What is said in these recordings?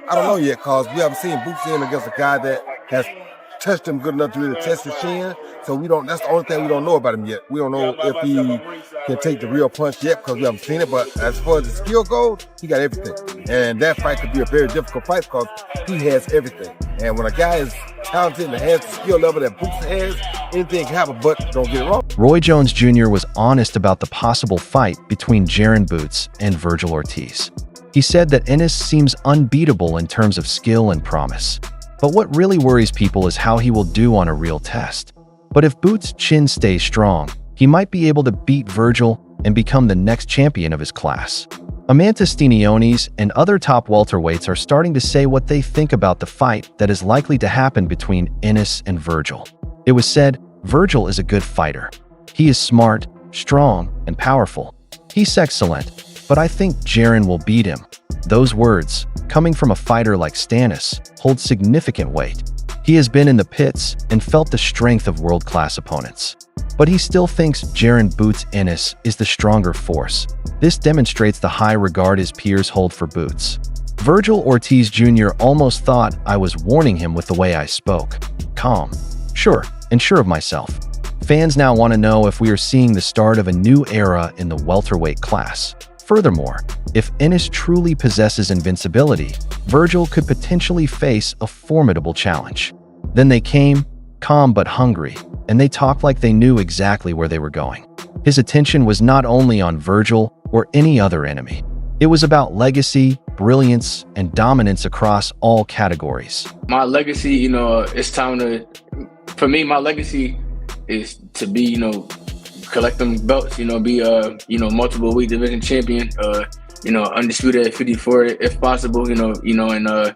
I don't know yet, because we haven't seen Boots in against a guy that has touched him good enough to really test his chin. So we don't. That's the only thing we don't know about him yet. We don't know if he can take the real punch yet, because we haven't seen it. But as far as the skill goes, he got everything. And that fight could be a very difficult fight because he has everything. And when a guy is talented and has the skill level that Boots has, anything can happen. But don't get it wrong. Roy Jones Jr. was honest about the possible fight between Jaron Boots and Vergil Ortiz. He said that Ennis seems unbeatable in terms of skill and promise. But what really worries people is how he will do on a real test. But if Boots' chin stays strong, he might be able to beat Vergil and become the next champion of his class. Amanda Steniones and other top welterweights are starting to say what they think about the fight that is likely to happen between Ennis and Vergil. It was said, Vergil is a good fighter. He is smart, strong, and powerful. He's excellent, but I think Jaron will beat him. Those words, coming from a fighter like Stannis, hold significant weight. He has been in the pits and felt the strength of world-class opponents. But he still thinks Jaron Boots Ennis is the stronger force. This demonstrates the high regard his peers hold for Boots. Vergil Ortiz Jr. almost thought I was warning him with the way I spoke. Calm, sure, and sure of myself. Fans now want to know if we are seeing the start of a new era in the welterweight class. Furthermore, if Ennis truly possesses invincibility, Vergil could potentially face a formidable challenge. Then they came, calm but hungry, and they talked like they knew exactly where they were going. His attention was not only on Vergil or any other enemy. It was about legacy, brilliance, and dominance across all categories. My legacy, it's time to, for me, my legacy is to be, collect them belts, be multiple weight division champion, undisputed at 54 if possible, and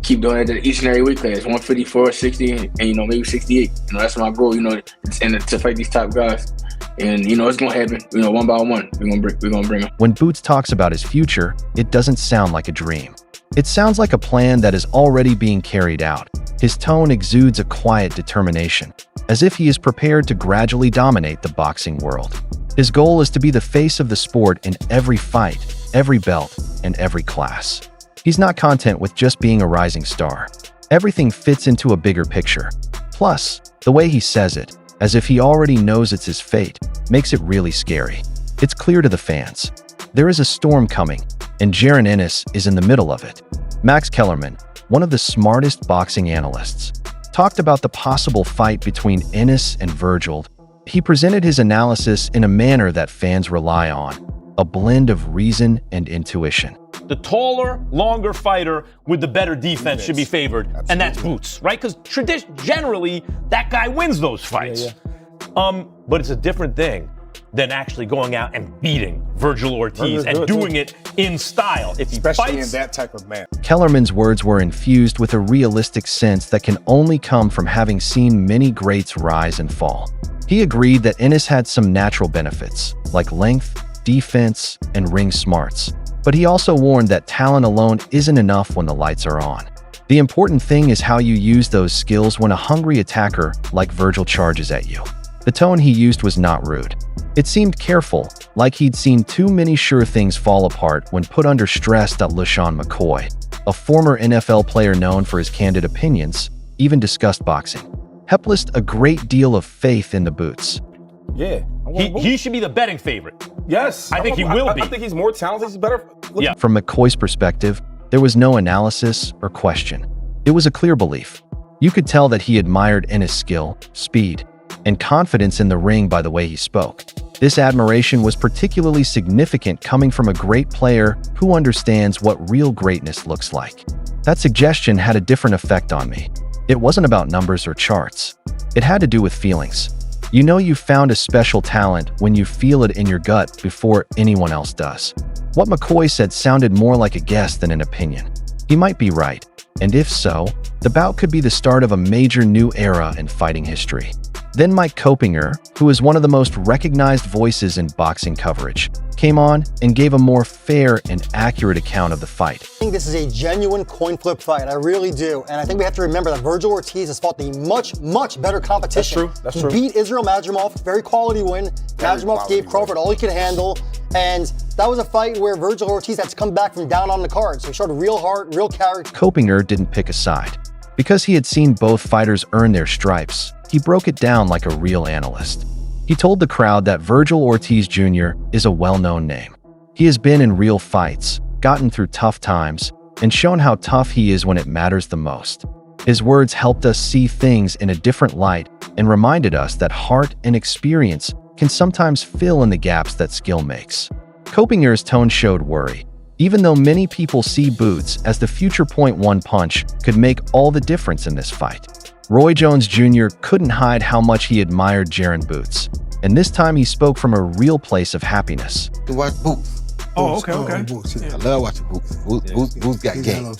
keep doing it each and every weight class, 154, 60, and maybe 68. That's my goal, and to fight these top guys. And it's gonna happen, one by one. We're gonna bring them. When Boots talks about his future, it doesn't sound like a dream. It sounds like a plan that is already being carried out. His tone exudes a quiet determination, as if he is prepared to gradually dominate the boxing world. His goal is to be the face of the sport in every fight, every belt, and every class. He's not content with just being a rising star. Everything fits into a bigger picture. Plus, the way he says it, as if he already knows it's his fate, makes it really scary. It's clear to the fans. There is a storm coming, and Jaron Ennis is in the middle of it. Max Kellerman, one of the smartest boxing analysts, talked about the possible fight between Ennis and Vergil. He presented his analysis in a manner that fans rely on, a blend of reason and intuition. The taller, longer fighter with the better defense should be favored, absolutely. And that's Boots, right? Because generally, that guy wins those fights. But it's a different thing than actually going out and beating Vergil Ortiz and doing it in style. If he especially fights, in that type of man. Kellerman's words were infused with a realistic sense that can only come from having seen many greats rise and fall. He agreed that Ennis had some natural benefits, like length, defense, and ring smarts. But he also warned that talent alone isn't enough when the lights are on. The important thing is how you use those skills when a hungry attacker like Vergil charges at you. The tone he used was not rude. It seemed careful, like he'd seen too many sure things fall apart when put under stress. LeSean McCoy, a former NFL player known for his candid opinions, even discussed boxing. He placed a great deal of faith in the Boots. Yeah. He should be the betting favorite. Yes. I think he will be. I think he's more talented. He's better. Yeah. From McCoy's perspective, there was no analysis or question. It was a clear belief. You could tell that he admired Ennis' skill, speed, and confidence in the ring by the way he spoke. This admiration was particularly significant coming from a great player who understands what real greatness looks like. That suggestion had a different effect on me. It wasn't about numbers or charts. It had to do with feelings. You know you found a special talent when you feel it in your gut before anyone else does. What McCoy said sounded more like a guess than an opinion. He might be right, and if so, the bout could be the start of a major new era in fighting history. Then Mike Kopinger, who is one of the most recognized voices in boxing coverage, came on and gave a more fair and accurate account of the fight. I think this is a genuine coin flip fight. I really do. And I think we have to remember that Vergil Ortiz has fought the much better competition. That's true. He beat Israel Madrimov, very quality win. Madrimov gave Crawford all he could handle. And that was a fight where Vergil Ortiz had to come back from down on the card. So he showed real heart, real character. Kopinger didn't pick a side. Because he had seen both fighters earn their stripes, he broke it down like a real analyst. He told the crowd that Vergil Ortiz Jr. is a well-known name. He has been in real fights, gotten through tough times, and shown how tough he is when it matters the most. His words helped us see things in a different light and reminded us that heart and experience can sometimes fill in the gaps that skill makes. Kopinger's tone showed worry. Even though many people see Boots as the future .1 punch could make all the difference in this fight, Roy Jones Jr. couldn't hide how much he admired Jaron Boots, and this time he spoke from a real place of happiness. To watch Boots. Oh, okay. Boots, yeah. I love watching Boots. Boots got game.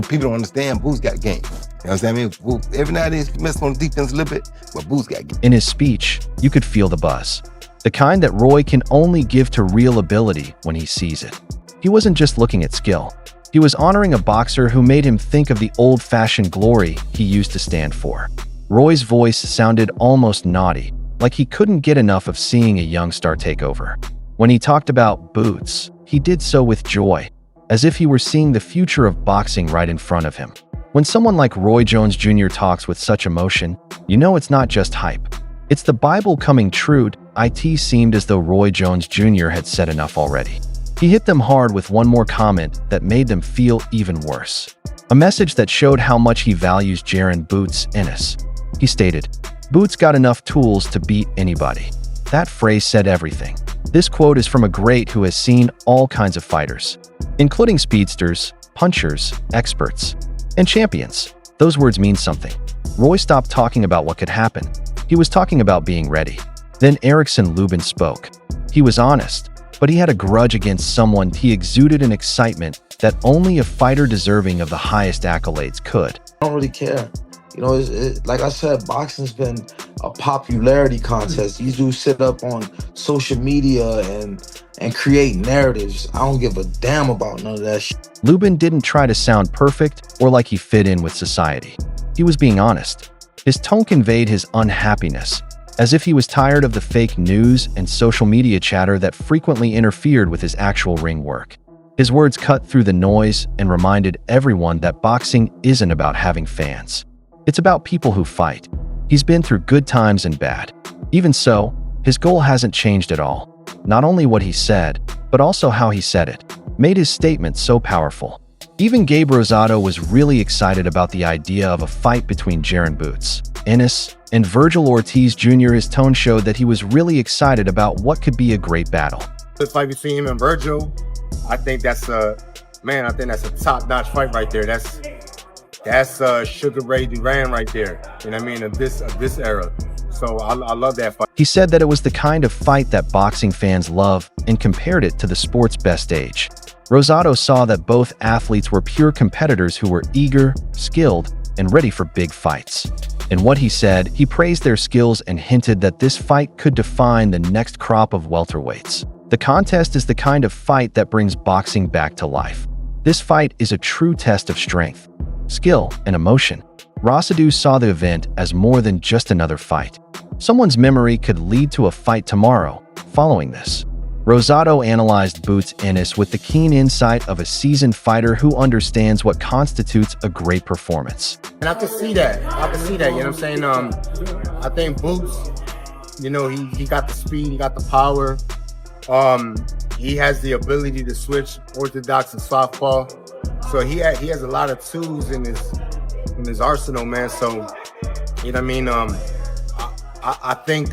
People don't understand Boots got game. You know what I'm saying? I mean, Boots, every now and then he messes on the defense a little bit, but Boots got game. In his speech, you could feel the buzz. The kind that Roy can only give to real ability when he sees it. He wasn't just looking at skill. He was honoring a boxer who made him think of the old-fashioned glory he used to stand for. Roy's voice sounded almost naughty, like he couldn't get enough of seeing a young star take over. When he talked about Boots, he did so with joy, as if he were seeing the future of boxing right in front of him. When someone like Roy Jones Jr. talks with such emotion, you know it's not just hype. It's the Bible coming true. It seemed as though Roy Jones Jr. had said enough already. He hit them hard with one more comment that made them feel even worse. A message that showed how much he values Jaron Boots Ennis. He stated, "Boots got enough tools to beat anybody." That phrase said everything. This quote is from a great who has seen all kinds of fighters, including speedsters, punchers, experts, and champions. Those words mean something. Roy stopped talking about what could happen. He was talking about being ready. Then Erickson Luben spoke. He was honest, but he had a grudge against someone. He exuded an excitement that only a fighter deserving of the highest accolades could. I don't really care. You know, like I said, boxing's been a popularity contest. These dudes sit up on social media and create narratives. I don't give a damn about none of that shit. Luben didn't try to sound perfect or like he fit in with society. He was being honest. His tone conveyed his unhappiness, as if he was tired of the fake news and social media chatter that frequently interfered with his actual ring work. His words cut through the noise and reminded everyone that boxing isn't about having fans. It's about people who fight. He's been through good times and bad. Even so, his goal hasn't changed at all. Not only what he said, but also how he said it, made his statement so powerful. Even Gabe Rosado was really excited about the idea of a fight between Jaron Boots Ennis and Vergil Ortiz Jr. His tone showed that he was really excited about what could be a great battle. The fight between him and Vergil, I think that's a top-notch fight right there. That's Sugar Ray Duran right there. You know what I mean? Of this era. So I love that fight. He said that it was the kind of fight that boxing fans love and compared it to the sport's best age. Rosado saw that both athletes were pure competitors who were eager, skilled, and ready for big fights. In what he said, he praised their skills and hinted that this fight could define the next crop of welterweights. The contest is the kind of fight that brings boxing back to life. This fight is a true test of strength, skill, and emotion. Rosado saw the event as more than just another fight. Someone's memory could lead to a fight tomorrow following this. Rosado analyzed Boots Ennis with the keen insight of a seasoned fighter who understands what constitutes a great performance. And I can see that. You know what I'm saying? I think Boots, you know, he got the speed, he got the power. He has the ability to switch orthodox and southpaw. So he has a lot of tools in his arsenal, man. So, you know what I mean? I think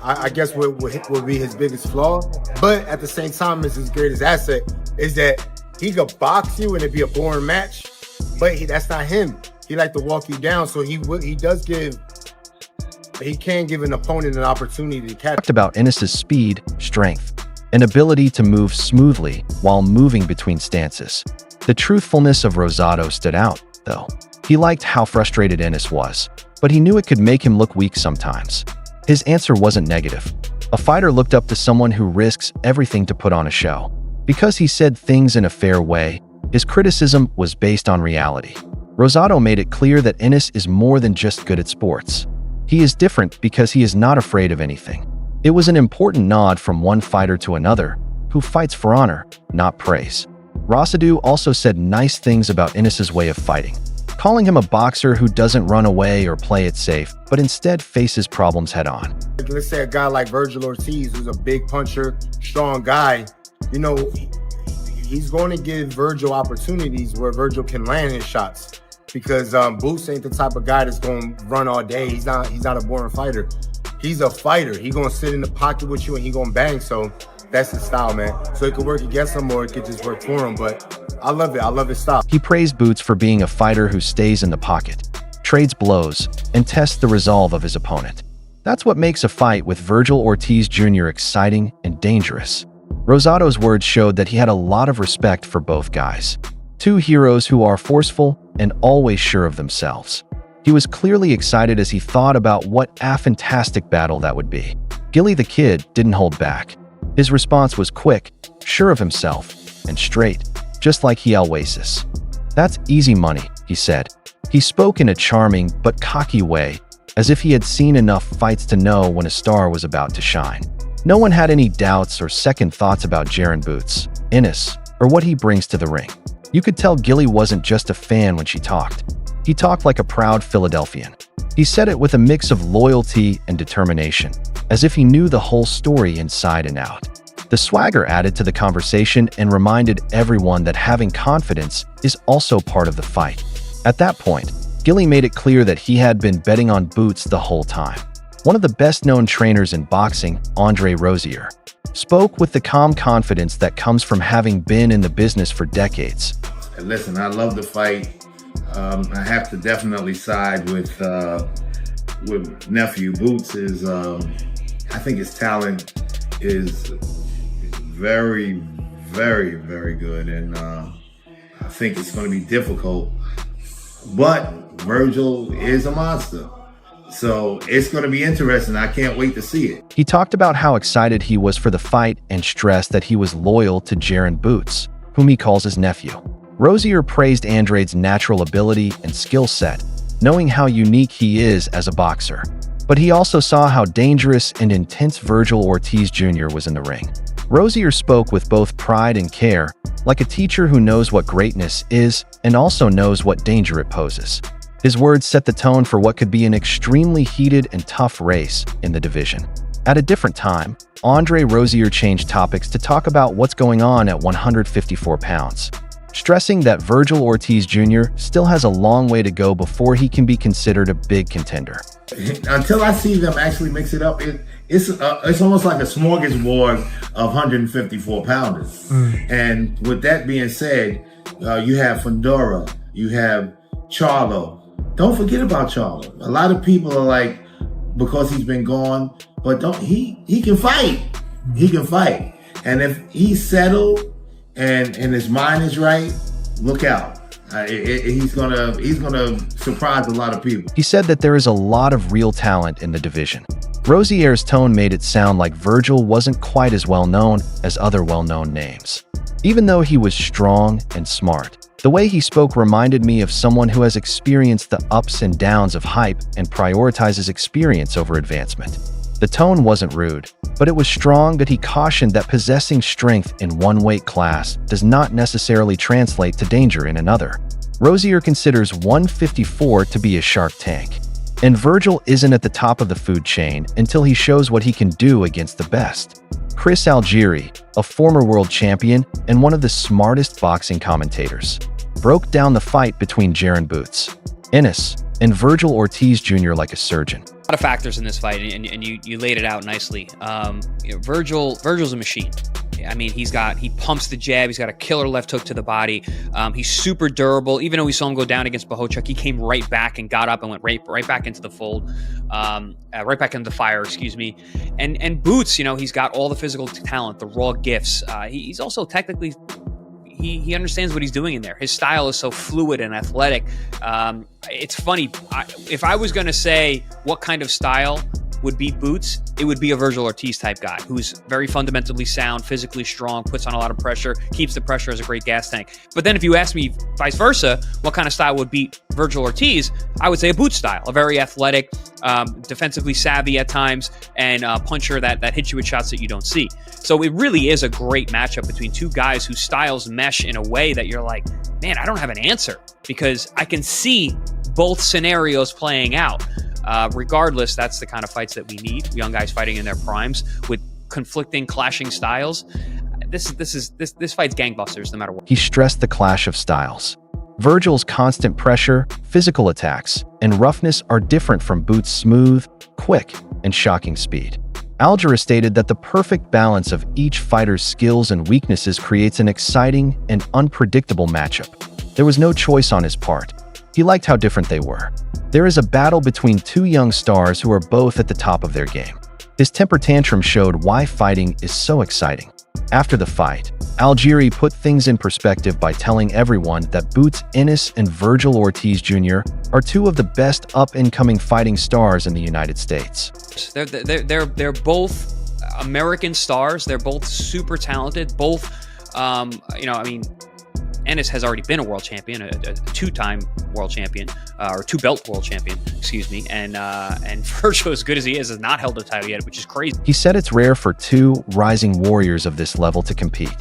I guess what would be his biggest flaw, but at the same time, is his greatest asset is that he could box you and it'd be a boring match, but that's not him. He like to walk you down, so he can give an opponent an opportunity to catch. Talked about Ennis's speed, strength, and ability to move smoothly while moving between stances. The truthfulness of Rosado stood out, though. He liked how frustrated Ennis was. but he knew it could make him look weak sometimes. His answer wasn't negative. A fighter looked up to someone who risks everything to put on a show. Because he said things in a fair way, his criticism was based on reality. Rosado made it clear that Ennis is more than just good at sports. He is different because he is not afraid of anything. It was an important nod from one fighter to another, who fights for honor, not praise. Rosado also said nice things about Ennis's way of fighting, calling him a boxer who doesn't run away or play it safe, but instead faces problems head-on. Let's say a guy like Vergil Ortiz, who's a big puncher, strong guy, you know, he's going to give Vergil opportunities where Vergil can land his shots, because Boots ain't the type of guy that's going to run all day. He's not a boring fighter. He's a fighter. He's going to sit in the pocket with you and he's going to bang. So that's his style, man. So it could work against him or it could just work for him. But I love it. I love his style. He praised Boots for being a fighter who stays in the pocket, trades blows, and tests the resolve of his opponent. That's what makes a fight with Vergil Ortiz Jr. exciting and dangerous. Rosado's words showed that he had a lot of respect for both guys. Two heroes who are forceful and always sure of themselves. He was clearly excited as he thought about what a fantastic battle that would be. Gilly the Kid didn't hold back. His response was quick, sure of himself, and straight, just like he always is. "That's easy money," he said. He spoke in a charming but cocky way, as if he had seen enough fights to know when a star was about to shine. No one had any doubts or second thoughts about Jaron Boots, Ennis, or what he brings to the ring. You could tell Gilly wasn't just a fan when she talked. He talked like a proud Philadelphian. He said it with a mix of loyalty and determination, as if he knew the whole story inside and out. The swagger added to the conversation and reminded everyone that having confidence is also part of the fight. At that point, Gilly made it clear that he had been betting on Boots the whole time. One of the best-known trainers in boxing, Andre Rosier, spoke with the calm confidence that comes from having been in the business for decades. Listen, I love the fight. I have to definitely side with nephew. Boots is, I think his talent is very, very, very good, and I think it's going to be difficult. But Vergil is a monster, so it's going to be interesting. I can't wait to see it. He talked about how excited he was for the fight and stressed that he was loyal to Jaron Boots, whom he calls his nephew. Rosier praised Andrade's natural ability and skill set, knowing how unique he is as a boxer. But he also saw how dangerous and intense Vergil Ortiz Jr. was in the ring. Rosier spoke with both pride and care, like a teacher who knows what greatness is and also knows what danger it poses. His words set the tone for what could be an extremely heated and tough race in the division. At a different time, Andre Rosier changed topics to talk about what's going on at 154 pounds, stressing that Vergil Ortiz Jr. still has a long way to go before he can be considered a big contender. Until I see them actually mix it up, it's almost like a smorgasbord of 154 pounders. And with that being said, you have Fundora, you have Charlo. Don't forget about Charlo. A lot of people are like, because he's been gone, but he can fight. He can fight. And if he's settled and his mind is right, look out. He's gonna surprise a lot of people. He said that there is a lot of real talent in the division. Rosier's tone made it sound like Vergil wasn't quite as well known as other well-known names. Even though he was strong and smart, the way he spoke reminded me of someone who has experienced the ups and downs of hype and prioritizes experience over advancement. The tone wasn't rude, but it was strong that he cautioned that possessing strength in one weight class does not necessarily translate to danger in another. Rosier considers 154 to be a shark tank, and Vergil isn't at the top of the food chain until he shows what he can do against the best. Chris Algieri, a former world champion and one of the smartest boxing commentators, broke down the fight between Jaron Boots, Ennis, and Vergil Ortiz Jr. like a surgeon. A lot of factors in this fight, and you laid it out nicely. Vergil's a machine. I mean, he pumps the jab. He's got a killer left hook to the body. He's super durable. Even though we saw him go down against Bohachuk, he came right back and got up and went right back into the fold, right back into the fire, excuse me. And Boots, he's got all the physical talent, the raw gifts. He's also technically, he understands what he's doing in there. His style is so fluid and athletic. It's funny. If I was going to say what kind of style would beat Boots, it would be a Vergil Ortiz type guy who's very fundamentally sound, physically strong, puts on a lot of pressure, keeps the pressure as a great gas tank. But then if you ask me vice versa, what kind of style would beat Vergil Ortiz, I would say a Boots style, a very athletic, defensively savvy at times, and a puncher that hits you with shots that you don't see. So it really is a great matchup between two guys whose styles mesh in a way that you're like, man, I don't have an answer, because I can see both scenarios playing out. Regardless, that's the kind of fights that we need. Young guys fighting in their primes with conflicting, clashing styles. This fight's gangbusters no matter what. He stressed the clash of styles. Vergil's constant pressure, physical attacks, and roughness are different from Boots' smooth, quick, and shocking speed. Algera stated that the perfect balance of each fighter's skills and weaknesses creates an exciting and unpredictable matchup. There was no choice on his part. He liked how different they were. There is a battle between two young stars who are both at the top of their game. His temper tantrum showed why fighting is so exciting. After the fight, Algieri put things in perspective by telling everyone that Boots Ennis and Vergil Ortiz Jr. are two of the best up-and-coming fighting stars in the United States. They're both American stars. They're both super talented. Both, Ennis has already been a world champion, a two-time world champion, or two-belt world champion, excuse me. And Vergil, as good as he is, has not held a title yet, which is crazy. He said it's rare for two rising warriors of this level to compete.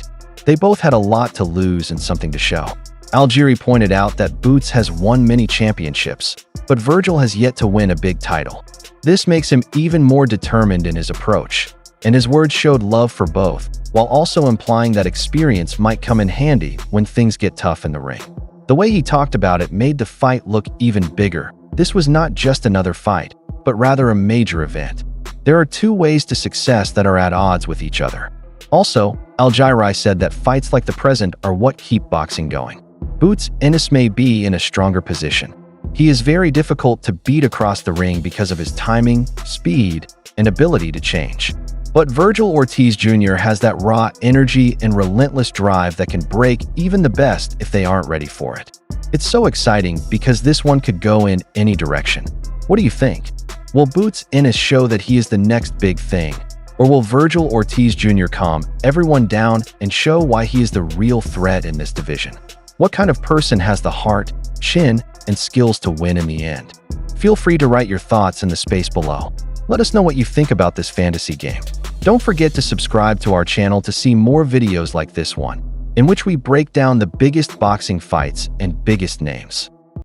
They both had a lot to lose and something to show. Algieri pointed out that Boots has won many championships, but Vergil has yet to win a big title. This makes him even more determined in his approach, and his words showed love for both, while also implying that experience might come in handy when things get tough in the ring. The way he talked about it made the fight look even bigger. This was not just another fight, but rather a major event. There are two ways to success that are at odds with each other. Also, Algieri said that fights like the present are what keep boxing going. Boots Ennis may be in a stronger position. He is very difficult to beat across the ring because of his timing, speed, and ability to change. But Vergil Ortiz Jr. has that raw energy and relentless drive that can break even the best if they aren't ready for it. It's so exciting because this one could go in any direction. What do you think? Will Boots Ennis show that he is the next big thing? Or will Vergil Ortiz Jr. calm everyone down and show why he is the real threat in this division? What kind of person has the heart, chin, and skills to win in the end? Feel free to write your thoughts in the space below. Let us know what you think about this fantasy game. Don't forget to subscribe to our channel to see more videos like this one, in which we break down the biggest boxing fights and biggest names.